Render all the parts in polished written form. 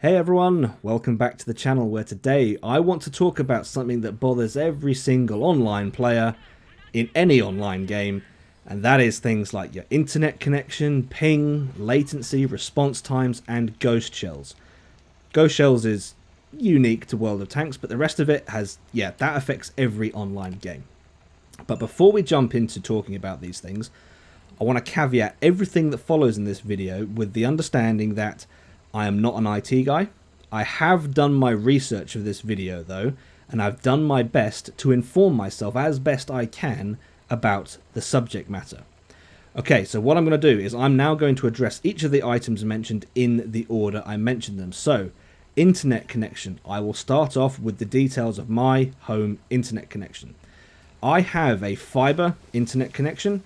Hey everyone, welcome back to the channel where today I want to talk about something that bothers every single online player in any online game, and that is things like your internet connection, ping, latency, response times, and ghost shells. Ghost shells is unique to World of Tanks, but the rest of it has, that affects every online game. But before we jump into talking about these things, I want to caveat everything that follows in this video with the understanding that I am not an IT guy. I have done my research of this video though, and I've done my best to inform myself as best I can about the subject matter. Okay, so what I'm going to do is I'm now going to address each of the items mentioned in the order I mentioned them. So, internet connection. I will start off with the details of my home internet connection. I have a fiber internet connection.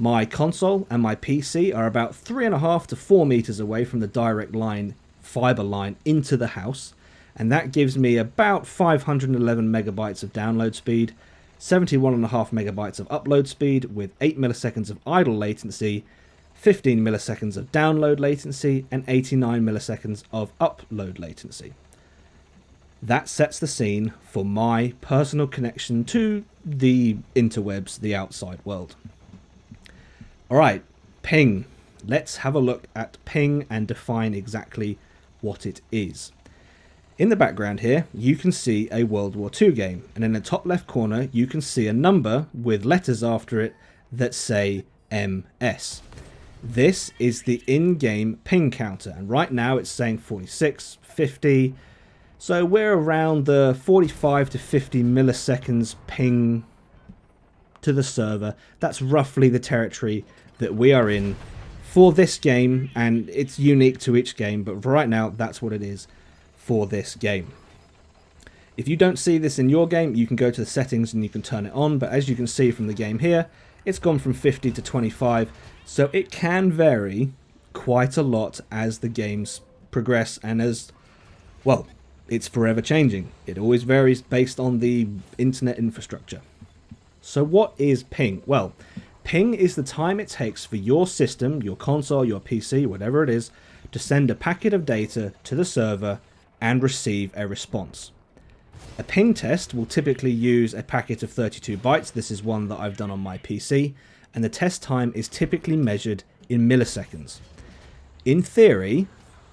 My console and my PC are about 3.5 to 4 meters away from the direct line, fiber line into the house, and that gives me about 511 megabytes of download speed, 71.5 megabytes of upload speed with 8 milliseconds of idle latency, 15 milliseconds of download latency, and 89 milliseconds of upload latency. That sets the scene for my personal connection to the interwebs, the outside world. Alright, ping. Let's have a look at ping and define exactly what it is. In the background here, you can see a World War II game, and in the top left corner, you can see a number with letters after it that say MS. This is the in-game ping counter, and right now it's saying 46, 50, so we're around the 45 to 50 milliseconds ping to the server. That's roughly the territory that we are in for this game, and it's unique to each game, but right now that's what it is for this game. If you don't see this in your game, you can go to the settings and you can turn it on, but as you can see from the game here, it's gone from 50 to 25, so it can vary quite a lot as the games progress, and as well, it's forever changing. It always varies based on the internet infrastructure. So what is ping? Well, ping is the time it takes for your system, your console, your PC, whatever it is, to send a packet of data to the server and receive a response. A ping test will typically use a packet of 32 bytes. This is one that I've done on my PC, and the test time is typically measured in milliseconds. In theory,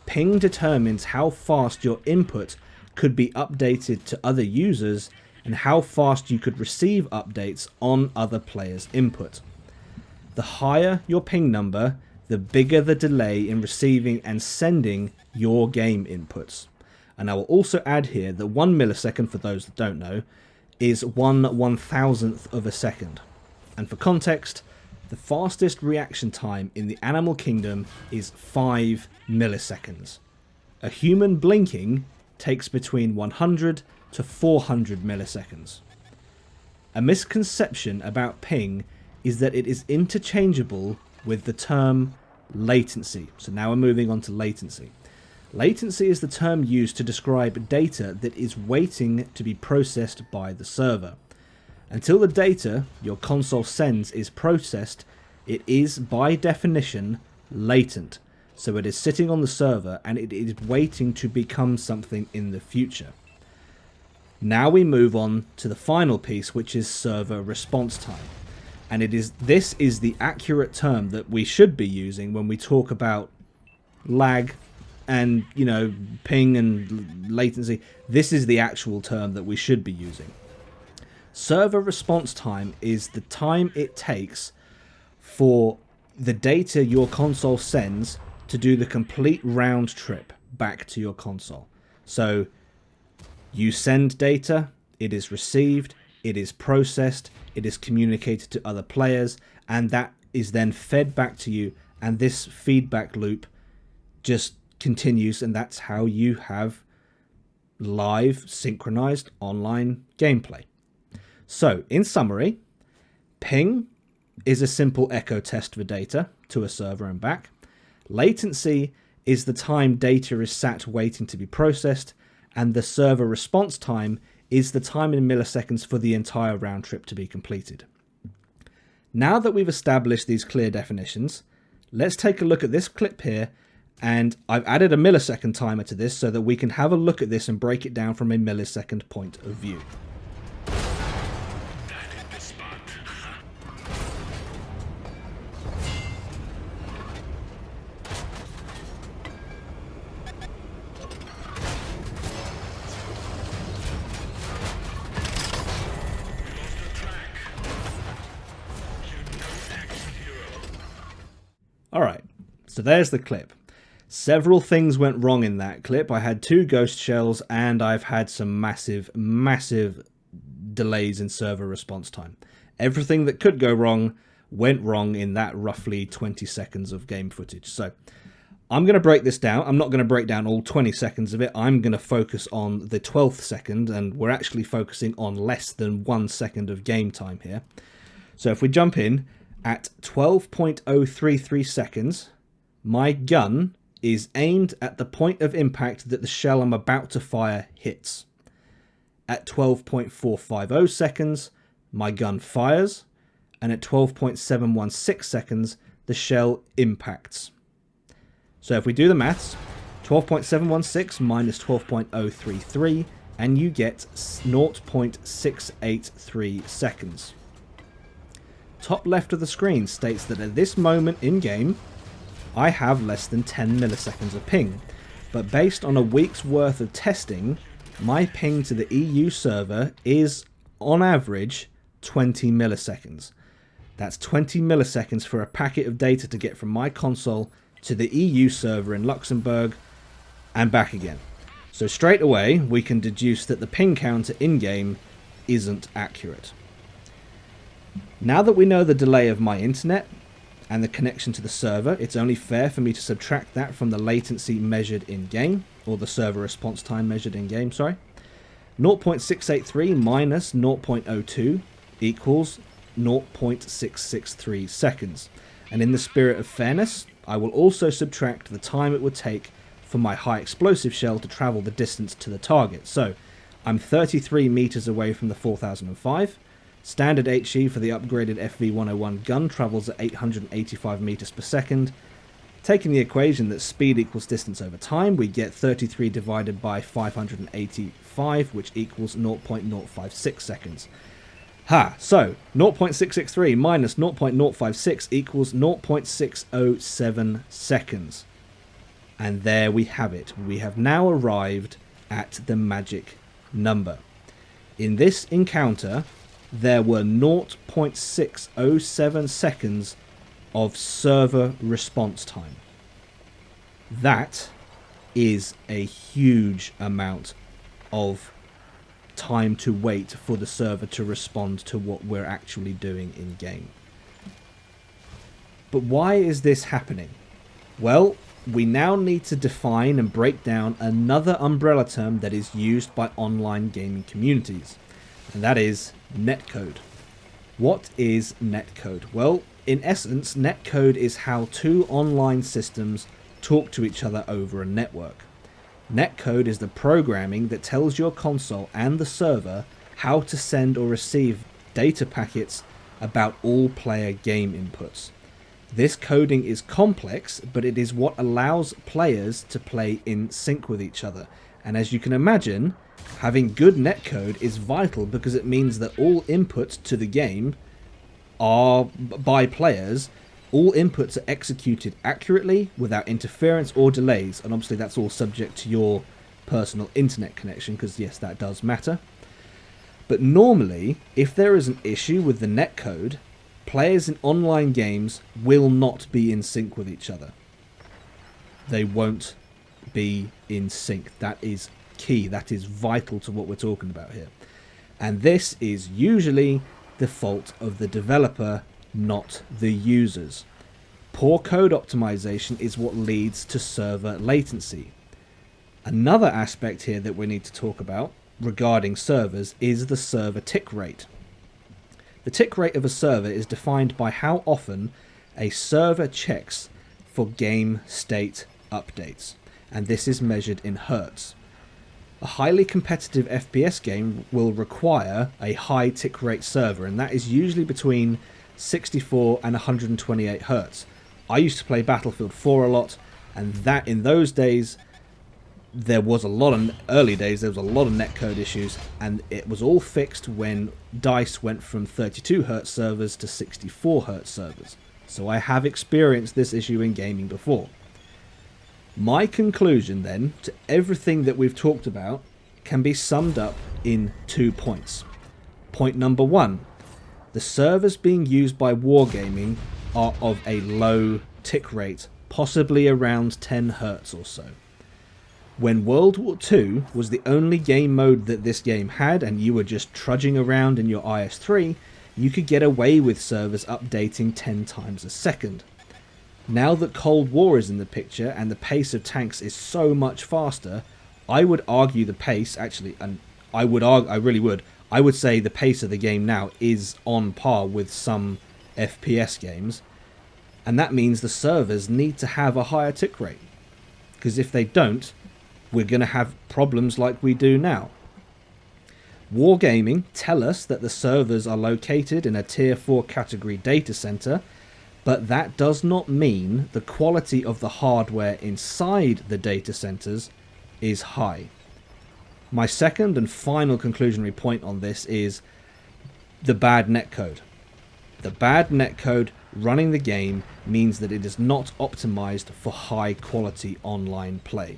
ping determines how fast your input could be updated to other users and how fast you could receive updates on other players' input. The higher your ping number, the bigger the delay in receiving and sending your game inputs. And I will also add here that 1 millisecond, for those that don't know, is 1/1000th of a second. And for context, the fastest reaction time in the animal kingdom is 5 milliseconds. A human blinking takes between 100 to 400 milliseconds. A misconception about ping is that it is interchangeable with the term latency. So now we're moving on to latency. Latency is the term used to describe data that is waiting to be processed by the server. Until the data your console sends is processed, it is by definition latent. So it is sitting on the server and it is waiting to become something in the future. Now we move on to the final piece, which is server response time. And this is the accurate term that we should be using when we talk about lag and, ping and latency. This is the actual term that we should be using. Server response time is the time it takes for the data your console sends to do the complete round trip back to your console. So you send data, it is received, it is processed, it is communicated to other players, and that is then fed back to you, and this feedback loop just continues, and that's how you have live synchronized online gameplay. So, in summary, ping is a simple echo test for data to a server and back. Latency is the time data is sat waiting to be processed, and the server response time is the time in milliseconds for the entire round trip to be completed. Now that we've established these clear definitions, let's take a look at this clip here And I've added a millisecond timer to this so that we can have a look at this and break it down from a millisecond point of view. Alright, so there's the clip. Several things went wrong in that clip. I had 2 ghost shells and I've had some massive delays in server response time. Everything that could go wrong went wrong in that roughly 20 seconds of game footage. So I'm going to break this down. I'm not going to break down all 20 seconds of it. I'm going to focus on the 12th second, and we're actually focusing on less than 1 second of game time here. So if we jump in, at 12.033 seconds, my gun is aimed at the point of impact that the shell I'm about to fire hits. At 12.450 seconds, my gun fires, and at 12.716 seconds, the shell impacts. So if we do the maths, 12.716 minus 12.033, and you get 0.683 seconds. Top left of the screen states that at this moment in game, I have less than 10 milliseconds of ping, but based on a week's worth of testing, my ping to the EU server is, on average, 20 milliseconds. That's 20 milliseconds for a packet of data to get from my console to the EU server in Luxembourg and back again. So straight away, we can deduce that the ping counter in-game isn't accurate. Now that we know the delay of my internet and the connection to the server, it's only fair for me to subtract that from the latency measured in-game, or the server response time measured in-game, sorry. 0.683 minus 0.02 equals 0.663 seconds. And in the spirit of fairness, I will also subtract the time it would take for my high explosive shell to travel the distance to the target. So I'm 33 meters away from the 4005. Standard HE for the upgraded FV101 gun travels at 885 meters per second. Taking the equation that speed equals distance over time, we get 33 divided by 585, which equals 0.056 seconds. So 0.663 minus 0.056 equals 0.607 seconds. And there we have it. We have now arrived at the magic number. In this encounter, there were 0.607 seconds of server response time. That is a huge amount of time to wait for the server to respond to what we're actually doing in game. But why is this happening? Well, we now need to define and break down another umbrella term that is used by online gaming communities, and that is netcode. What is netcode? Well, in essence, netcode is how 2 online systems talk to each other over a network. Netcode is the programming that tells your console and the server how to send or receive data packets about all player game inputs. This coding is complex, but it is what allows players to play in sync with each other. And as you can imagine, having good netcode is vital because it means that all inputs to the game are, by players, all inputs are executed accurately without interference or delays. And obviously that's all subject to your personal internet connection, because yes, that does matter. But normally, if there is an issue with the netcode, players in online games will not be in sync with each other. They won't be in sync. That is key. That is vital to what we're talking about here. And this is usually the fault of the developer, not the users. Poor code optimization is what leads to server latency. Another aspect here that we need to talk about regarding servers is the server tick rate. The tick rate of a server is defined by how often a server checks for game state updates, and this is measured in hertz. A highly competitive FPS game will require a high tick rate server, and that is usually between 64 and 128 hertz. I used to play Battlefield 4 a lot, And that in those days, there was a lot of early days. There was a lot of netcode issues, and it was all fixed when DICE went from 32 Hz servers to 64 Hz servers. So I have experienced this issue in gaming before. My conclusion then to everything that we've talked about can be summed up in 2 points. Point number 1, the servers being used by Wargaming are of a low tick rate, possibly around 10 Hz or so. When World War II was the only game mode that this game had, and you were just trudging around in your IS-3, you could get away with servers updating 10 times a second. Now that Cold War is in the picture and the pace of tanks is so much faster, I would argue the pace, actually, and I really would, I would say the pace of the game now is on par with some FPS games, and that means the servers need to have a higher tick rate, because if they don't, we're going to have problems like we do now. Wargaming tell us that the servers are located in a tier 4 category data center, but that does not mean the quality of the hardware inside the data centers is high. My second and final conclusionary point on this is the bad netcode. The bad netcode running the game means that it is not optimized for high quality online play.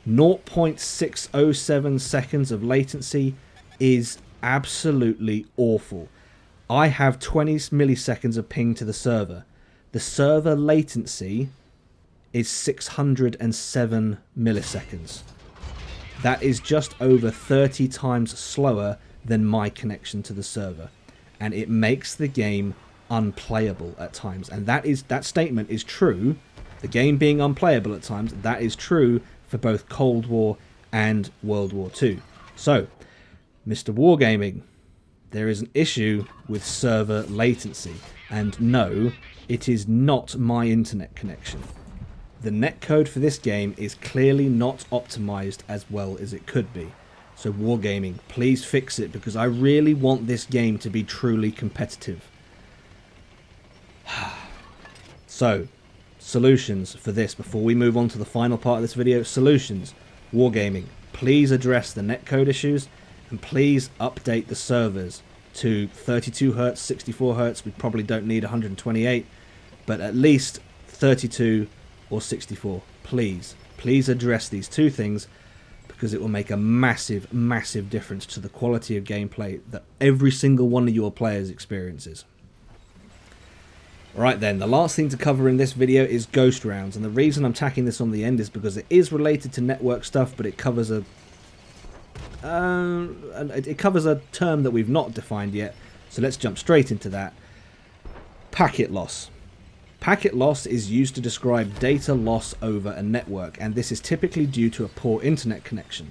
0.607 seconds of latency is absolutely awful. I have 20 milliseconds of ping to the server. The server latency is 607 milliseconds. That is just over 30 times slower than my connection to the server, and it makes the game unplayable at times. And that statement is true. The game being unplayable at times, that is true for both Cold War and World War II. So, Mr. Wargaming, there is an issue with server latency, and no, it is not my internet connection. The netcode for this game is clearly not optimized as well as it could be. So Wargaming, please fix it, because I really want this game to be truly competitive. So, solutions for this before we move on to the final part of this video. Solutions. Wargaming, please address the netcode issues, and please update the servers to 32 Hz, 64 Hz. We probably don't need 128, but at least 32 or 64. Please address these two things, because it will make a massive, massive difference to the quality of gameplay that every single one of your players experiences. Alright then, the last thing to cover in this video is ghost rounds, and the reason I'm tacking this on the end is because it is related to network stuff, but it covers a term that we've not defined yet, so let's jump straight into that. Packet loss. Packet loss is used to describe data loss over a network, and this is typically due to a poor internet connection.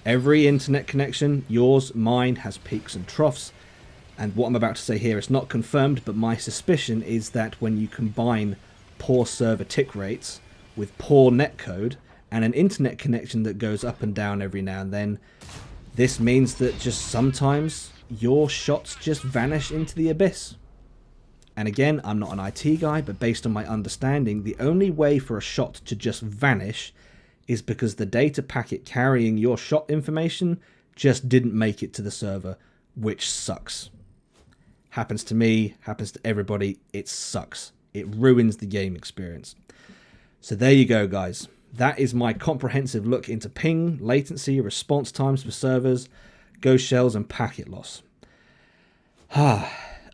Every internet connection, yours, mine, has peaks and troughs, and what I'm about to say here is not confirmed, but my suspicion is that when you combine poor server tick rates with poor netcode and an internet connection that goes up and down every now and then, this means that just sometimes your shots just vanish into the abyss. And again, I'm not an IT guy, but based on my understanding, the only way for a shot to just vanish is because the data packet carrying your shot information just didn't make it to the server, which sucks. Happens to me, happens to everybody, it sucks. It ruins the game experience. So there you go, guys. That is my comprehensive look into ping, latency, response times for servers, ghost shells, and packet loss.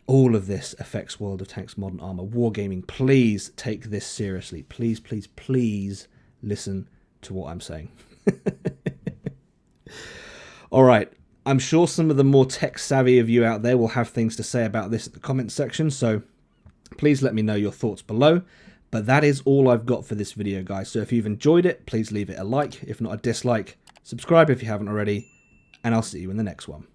All of this affects World of Tanks Modern Armor. Wargaming, please take this seriously. Please, please, please listen to what I'm saying. Alright, I'm sure some of the more tech-savvy of you out there will have things to say about this at the comments section, so please let me know your thoughts below. But that is all I've got for this video, guys. So if you've enjoyed it, please leave it a like, if not a dislike. Subscribe if you haven't already, and I'll see you in the next one.